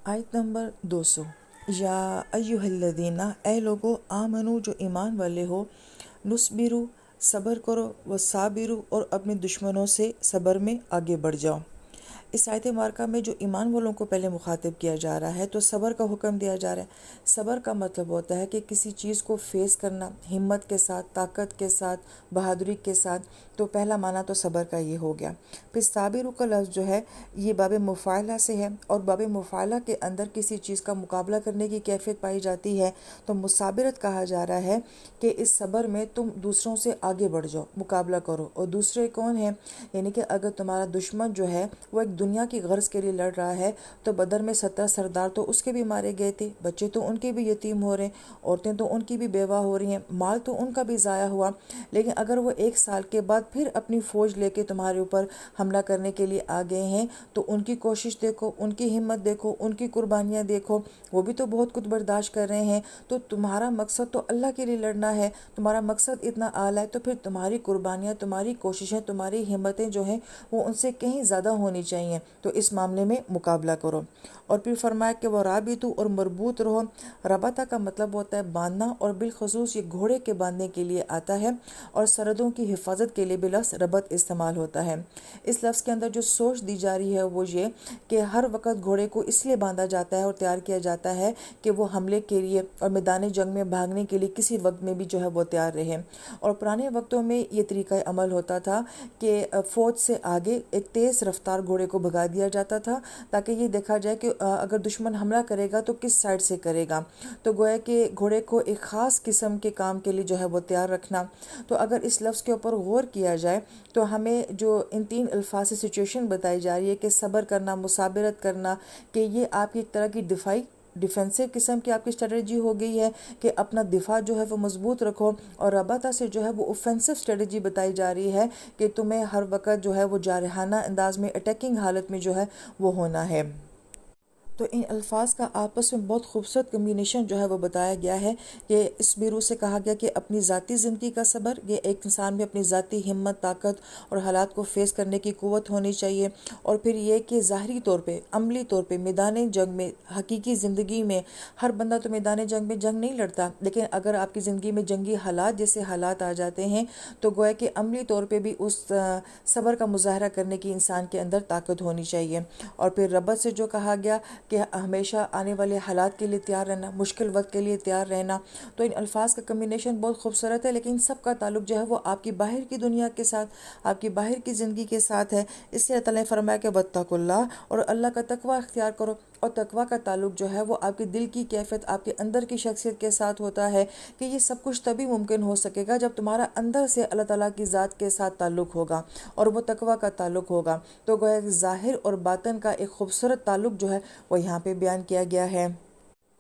آیت نمبر 200۔ یا ایہا الذین، اے لوگو، آمنو جو ایمان والے ہو، نصبرو صبر کرو، وصابرو اور اپنے دشمنوں سے صبر میں آگے بڑھ جاؤ۔ اس آیت مبارکہ میں جو ایمان والوں کو پہلے مخاطب کیا جا رہا ہے تو صبر کا حکم دیا جا رہا ہے۔ صبر کا مطلب ہوتا ہے کہ کسی چیز کو فیس کرنا ہمت کے ساتھ، طاقت کے ساتھ، بہادری کے ساتھ۔ تو پہلا معنی تو صبر کا یہ ہو گیا۔ پھر صابر کا لفظ جو ہے یہ باب مفاعلہ سے ہے، اور باب مفاعلہ کے اندر کسی چیز کا مقابلہ کرنے کی کیفیت پائی جاتی ہے تو مصابرت کہا جا رہا ہے کہ اس صبر میں تم دوسروں سے آگے بڑھ جاؤ، مقابلہ کرو۔ اور دوسرے کون ہیں؟ یعنی کہ اگر تمہارا دشمن جو ہے وہ ایک دنیا کی غرض کے لیے لڑ رہا ہے تو بدر میں 17 سردار تو اس کے بھی مارے گئے تھے، بچے تو ان کے بھی یتیم ہو رہے ہیں، عورتیں تو ان کی بھی بیوہ ہو رہی ہیں، مال تو ان کا بھی ضائع ہوا۔ لیکن اگر وہ 1 سال کے بعد پھر اپنی فوج لے کے تمہارے اوپر حملہ کرنے کے لیے آ گئے ہیں تو ان کی کوشش دیکھو، ان کی ہمت دیکھو، ان کی قربانیاں دیکھو، وہ بھی تو بہت کچھ برداشت کر رہے ہیں۔ تو تمہارا مقصد تو اللہ کے لیے لڑنا ہے، تمہارا مقصد اتنا اعلیٰ ہے، تو پھر تمہاری قربانیاں، تمہاری کوششیں، تمہاری ہمتیں جو ہیں وہ ان سے کہیں زیادہ ہونی چاہیے۔ تو اس معاملے میں مقابلہ کرو۔ اور پھر فرمایا کہ وہ رابطو اور مربوط رہو۔ ربطہ کا مطلب ہوتا ہے باندھنا، اور بالخصوص یہ گھوڑے کے باندھنے کے لیے آتا ہے، اور سرحدوں کی حفاظت کے لیے بھی لفظ ربط استعمال ہوتا ہے۔ اس لفظ کے اندر جو سوچ دی جا رہی ہے وہ یہ کہ ہر وقت گھوڑے کو اس لیے باندھا جاتا ہے اور تیار کیا جاتا ہے کہ وہ حملے کے لیے اور میدان جنگ میں بھاگنے کے لیے کسی وقت میں بھی جو ہے وہ تیار رہے۔ اور پرانے وقتوں میں یہ طریقہ عمل ہوتا تھا کہ فوج سے آگے ایک تیز رفتار گھوڑے کو بھگا دیا جاتا تھا تاکہ یہ دیکھا جائے کہ اگر دشمن حملہ کرے گا تو کس سائڈ سے کرے گا۔ تو گویا کہ گھوڑے کو ایک خاص قسم کے کام کے لیے جو ہے وہ تیار رکھنا۔ تو اگر اس لفظ کے اوپر غور کیا جائے تو ہمیں جو ان 3 الفاظ سے سچویشن بتائی جا رہی ہے کہ صبر کرنا، مصابرت کرنا، کہ یہ آپ کی ایک طرح کی ڈیفینسو قسم کی آپ کی اسٹریٹجی ہو گئی ہے کہ اپنا دفاع جو ہے وہ مضبوط رکھو، اور ربطہ سے جو ہے وہ اوفینسو اسٹریٹجی بتائی جا رہی ہے کہ تمہیں ہر وقت جو ہے وہ جارحانہ انداز میں، اٹیکنگ حالت میں جو ہے وہ ہونا ہے۔ تو ان الفاظ کا آپس میں بہت خوبصورت کمبینیشن جو ہے وہ بتایا گیا ہے کہ اس بیرو سے کہا گیا کہ اپنی ذاتی زندگی کا صبر، یہ ایک انسان میں اپنی ذاتی ہمت، طاقت اور حالات کو فیس کرنے کی قوت ہونی چاہیے۔ اور پھر یہ کہ ظاہری طور پہ، عملی طور پہ میدان جنگ میں، حقیقی زندگی میں ہر بندہ تو میدان جنگ میں جنگ نہیں لڑتا، لیکن اگر آپ کی زندگی میں جنگی حالات جیسے حالات آ جاتے ہیں تو گویا کہ عملی طور پہ بھی اس صبر کا مظاہرہ کرنے کی انسان کے اندر طاقت ہونی چاہیے۔ اور پھر ربط سے جو کہا گیا کہ ہمیشہ آنے والے حالات کے لیے تیار رہنا، مشکل وقت کے لیے تیار رہنا۔ تو ان الفاظ کا کمبینیشن بہت خوبصورت ہے، لیکن سب کا تعلق جو ہے وہ آپ کی باہر کی دنیا کے ساتھ، آپ کی باہر کی زندگی کے ساتھ ہے۔ اس لیے اللہ تعالیٰ نے فرمایا کہ واتقوا اللہ، اور اللہ کا تقوی اختیار کرو۔ اور تقوی کا تعلق جو ہے وہ آپ کے دل کی کیفیت، آپ کے اندر کی شخصیت کے ساتھ ہوتا ہے کہ یہ سب کچھ تبھی ممکن ہو سکے گا جب تمہارا اندر سے اللہ تعالیٰ کی ذات کے ساتھ تعلق ہوگا اور وہ تقوی کا تعلق ہوگا۔ تو گویا ظاہر اور باطن کا ایک خوبصورت تعلق جو ہے وہ یہاں پہ بیان کیا گیا ہے۔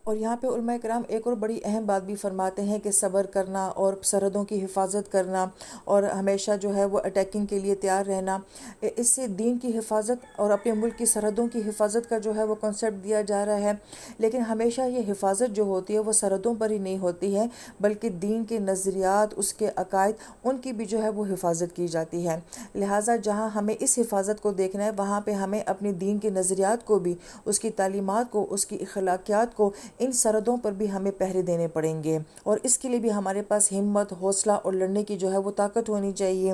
اور یہاں پہ علماء کرام ایک اور بڑی اہم بات بھی فرماتے ہیں کہ صبر کرنا اور سرحدوں کی حفاظت کرنا اور ہمیشہ جو ہے وہ اٹیکنگ کے لیے تیار رہنا، اس سے دین کی حفاظت اور اپنے ملک کی سرحدوں کی حفاظت کا جو ہے وہ کنسیپٹ دیا جا رہا ہے۔ لیکن ہمیشہ یہ حفاظت جو ہوتی ہے وہ سرحدوں پر ہی نہیں ہوتی ہے، بلکہ دین کے نظریات، اس کے عقائد، ان کی بھی جو ہے وہ حفاظت کی جاتی ہے۔ لہٰذا جہاں ہمیں اس حفاظت کو دیکھنا ہے وہاں پہ ہمیں اپنے دین کے نظریات کو بھی، اس کی تعلیمات کو، اس کی اخلاقیات کو، ان سرحدوں پر بھی ہمیں پہرے دینے پڑیں گے، اور اس کے لیے بھی ہمارے پاس ہمت، حوصلہ اور لڑنے کی جو ہے وہ طاقت ہونی چاہیے۔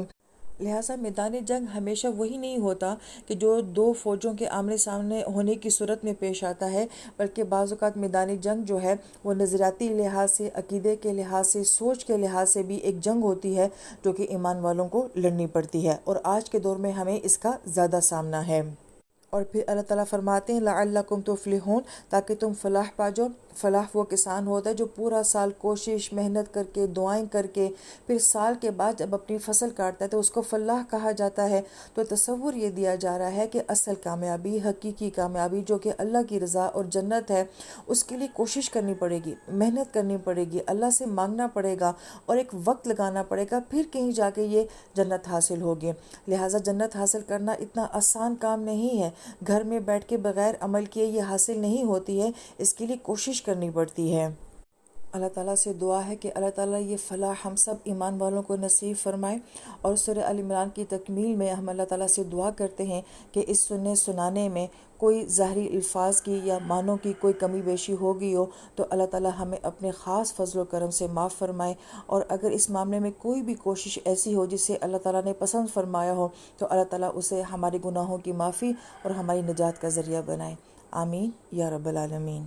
لہٰذا میدان جنگ ہمیشہ وہی نہیں ہوتا کہ جو 2 فوجوں کے آمنے سامنے ہونے کی صورت میں پیش آتا ہے، بلکہ بعض اوقات میدان جنگ جو ہے وہ نظریاتی لحاظ سے، عقیدے کے لحاظ سے، سوچ کے لحاظ سے بھی ایک جنگ ہوتی ہے جو کہ ایمان والوں کو لڑنی پڑتی ہے، اور آج کے دور میں ہمیں اس کا زیادہ سامنا ہے۔ اور پھر اللہ تعالیٰ فرماتے ہیں لعلکم تفلحون، تاکہ تم فلاح پا جاؤ۔ فلاح وہ کسان ہوتا ہے جو پورا سال کوشش، محنت کر کے، دعائیں کر کے، پھر سال کے بعد جب اپنی فصل کاٹتا ہے تو اس کو فلاح کہا جاتا ہے۔ تو تصور یہ دیا جا رہا ہے کہ اصل کامیابی، حقیقی کامیابی جو کہ اللہ کی رضا اور جنت ہے، اس کے لیے کوشش کرنی پڑے گی، محنت کرنی پڑے گی، اللہ سے مانگنا پڑے گا اور ایک وقت لگانا پڑے گا، پھر کہیں جا کے یہ جنت حاصل ہوگی۔ لہٰذا جنت حاصل کرنا اتنا آسان کام نہیں ہے، گھر میں بیٹھ کے بغیر عمل کیے یہ حاصل نہیں ہوتی ہے، اس کے لیے کوشش کرنی پڑتی ہے۔ اللہ تعالیٰ سے دعا ہے کہ اللہ تعالیٰ یہ فلاح ہم سب ایمان والوں کو نصیب فرمائے۔ اور سورہ آل عمران کی تکمیل میں ہم اللہ تعالیٰ سے دعا کرتے ہیں کہ اس سننے سنانے میں کوئی ظاہری الفاظ کی یا معنوں کی کوئی کمی بیشی ہوگی ہو تو اللہ تعالیٰ ہمیں اپنے خاص فضل و کرم سے معاف فرمائے، اور اگر اس معاملے میں کوئی بھی کوشش ایسی ہو جسے اللہ تعالیٰ نے پسند فرمایا ہو تو اللہ تعالیٰ اسے ہمارے گناہوں کی معافی اور ہماری نجات کا ذریعہ بنائے۔ آمین یا رب العالمین۔